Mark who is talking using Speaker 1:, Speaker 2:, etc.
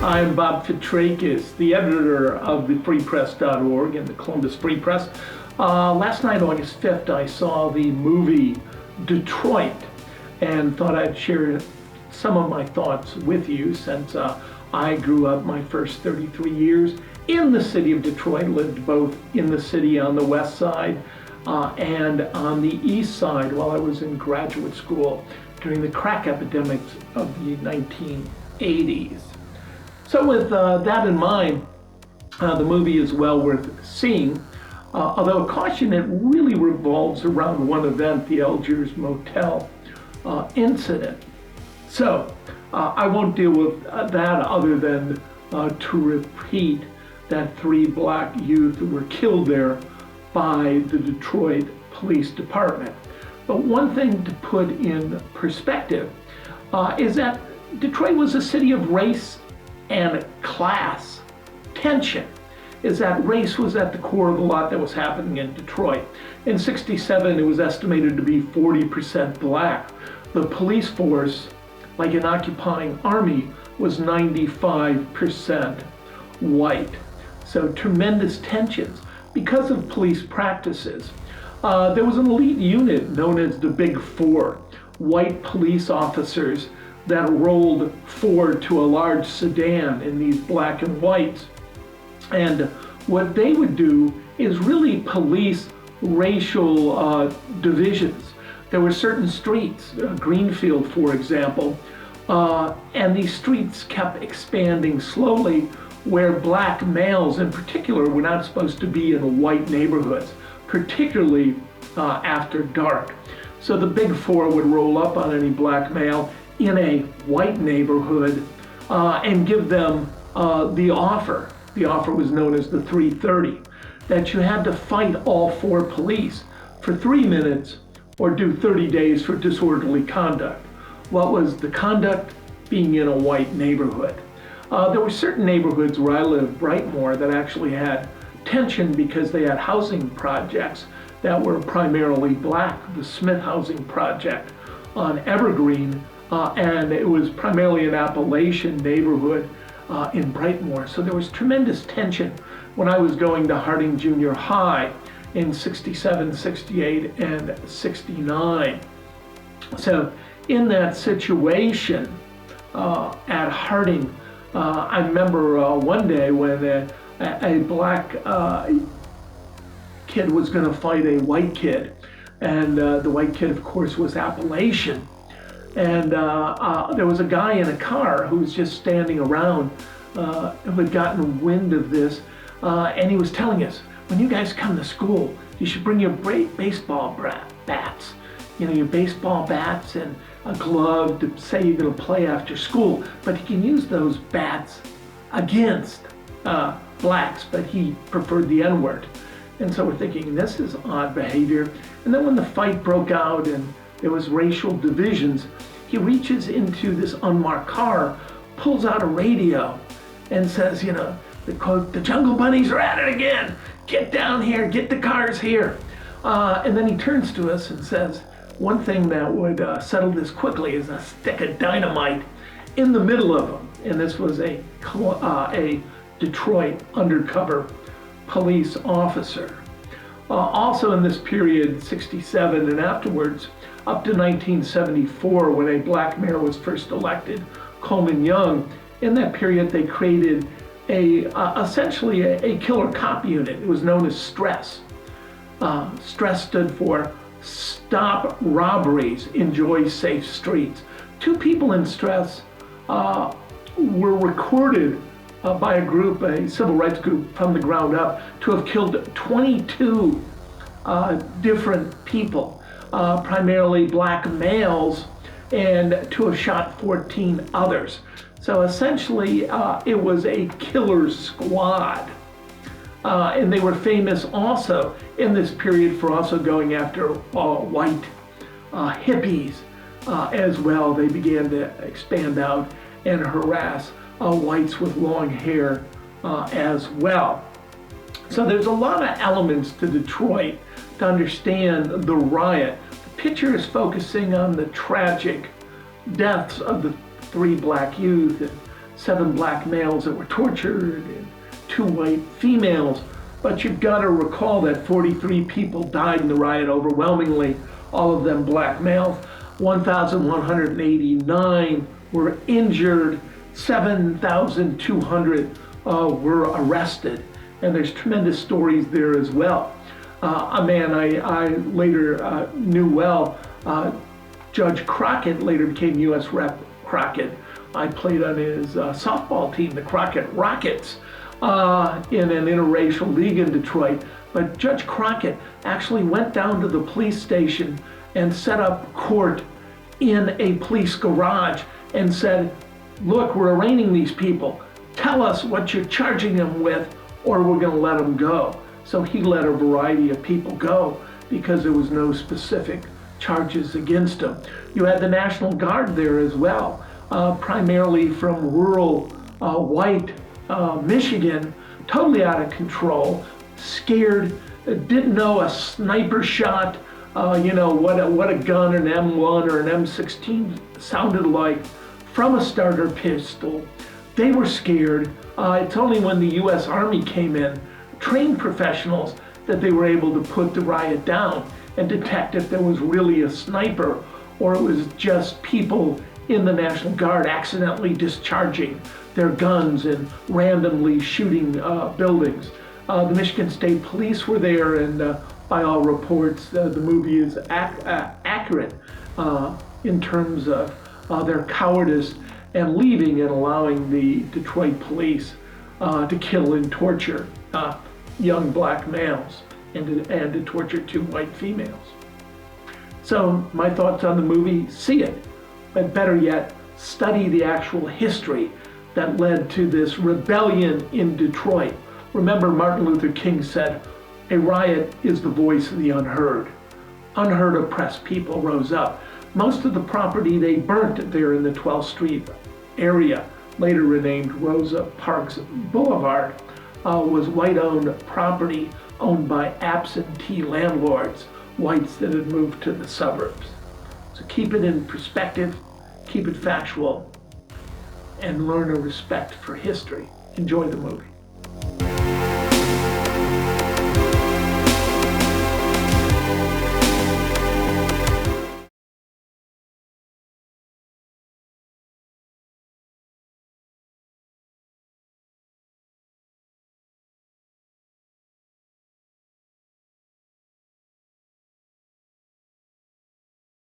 Speaker 1: I'm Bob Fitrakis, the editor of the freepress.org and the Columbus Free Press. Last night, August 5th, I saw the movie Detroit and thought I'd share some of my thoughts with you since I grew up my first 33 years in the city of Detroit, lived both in the city on the west side and on the east side while I was in graduate school during the crack epidemics of the 1980s. So with that in mind, the movie is well worth seeing, although I caution it really revolves around one event, the Algiers Motel incident. So I won't deal with that other than to repeat that 3 black youth were killed there by the Detroit Police Department. But one thing to put in perspective is that Detroit was a city of race and class tension, is that race was at the core of a lot that was happening in Detroit. In '67, it was estimated to be 40% black. The police force, like an occupying army, was 95% white. So tremendous tensions because of police practices. There was an elite unit known as the Big Four, white police officers that rolled forward to a large sedan in these black and whites. And what they would do is really police racial divisions. There were certain streets, Greenfield, for example, and these streets kept expanding slowly where black males in particular were not supposed to be in white neighborhoods, particularly after dark. So the Big Four would roll up on any black male in a white neighborhood and give them the offer. The offer was known as the 330, that you had to fight all 4 police for 3 minutes or do 30 days for disorderly conduct. What was the conduct? Being in a white neighborhood. There were certain neighborhoods where I lived, Brightmoor, that actually had tension because they had housing projects that were primarily black. The Smith Housing Project on Evergreen, and it was primarily an Appalachian neighborhood in Brightmoor. So there was tremendous tension when I was going to Harding Junior High in '67, '68, and '69. So in that situation at Harding, I remember one day when a black kid was going to fight a white kid, and the white kid, of course, was Appalachian. And there was a guy in a car who was just standing around who had gotten wind of this, and he was telling us, when you guys come to school, you should bring your baseball bats, your baseball bats and a glove to say you're going to play after school, but you can use those bats against blacks, but he preferred the N-word. And so we're thinking, this is odd behavior. And then when the fight broke out and there was racial divisions, he reaches into this unmarked car, pulls out a radio, and says, the quote, "The Jungle Bunnies are at it again. Get down here, get the cars here." And then he turns to us and says, one thing that would settle this quickly is a stick of dynamite in the middle of them. And this was a Detroit undercover police officer. Also in this period, '67 and afterwards, up to 1974, when a black mayor was first elected, Coleman Young, in that period they created essentially a killer cop unit. It was known as STRESS. STRESS stood for Stop Robberies, Enjoy Safe Streets. 2 people in STRESS were recorded by a group, a civil rights group from the ground up, to have killed 22 different people, primarily black males, and to have shot 14 others. So essentially, it was a killer squad. And they were famous also in this period for also going after white hippies as well. They began to expand out and harass whites with long hair as well. So there's a lot of elements to Detroit to understand the riot. The picture is focusing on the tragic deaths of the 3 black youth and 7 black males that were tortured and 2 white females. But you've got to recall that 43 people died in the riot, overwhelmingly all of them black males. 1,189 were injured, 7,200 were arrested, and there's tremendous stories there as well. A man I later knew well, Judge Crockett, later became U.S. Rep Crockett. I played on his softball team, the Crockett Rockets, in an interracial league in Detroit. But Judge Crockett actually went down to the police station and set up court in a police garage and said, look, we're arraigning these people. Tell us what you're charging them with, or we're going to let them go. So he let a variety of people go because there was no specific charges against them. You had the National Guard there as well, primarily from rural white Michigan, totally out of control, scared, didn't know a sniper shot, what a gun, an M1 or an M16 sounded like from a starter pistol. They were scared. It's only when the U.S. Army came in, trained professionals, that they were able to put the riot down and detect if there was really a sniper or it was just people in the National Guard accidentally discharging their guns and randomly shooting buildings. The Michigan State Police were there, and by all reports, the movie is accurate in terms of their cowardice and leaving and allowing the Detroit police to kill and torture young black males and to torture 2 white females. So my thoughts on the movie: see it, but better yet, study the actual history that led to this rebellion in Detroit. Remember, Martin Luther King said, a riot is the voice of the unheard. Unheard oppressed people rose up. Most of the property they burnt there in the 12th Street area, later renamed Rosa Parks Boulevard, was white-owned property owned by absentee landlords, whites that had moved to the suburbs. So keep it in perspective, keep it factual, and learn a respect for history. Enjoy the movie.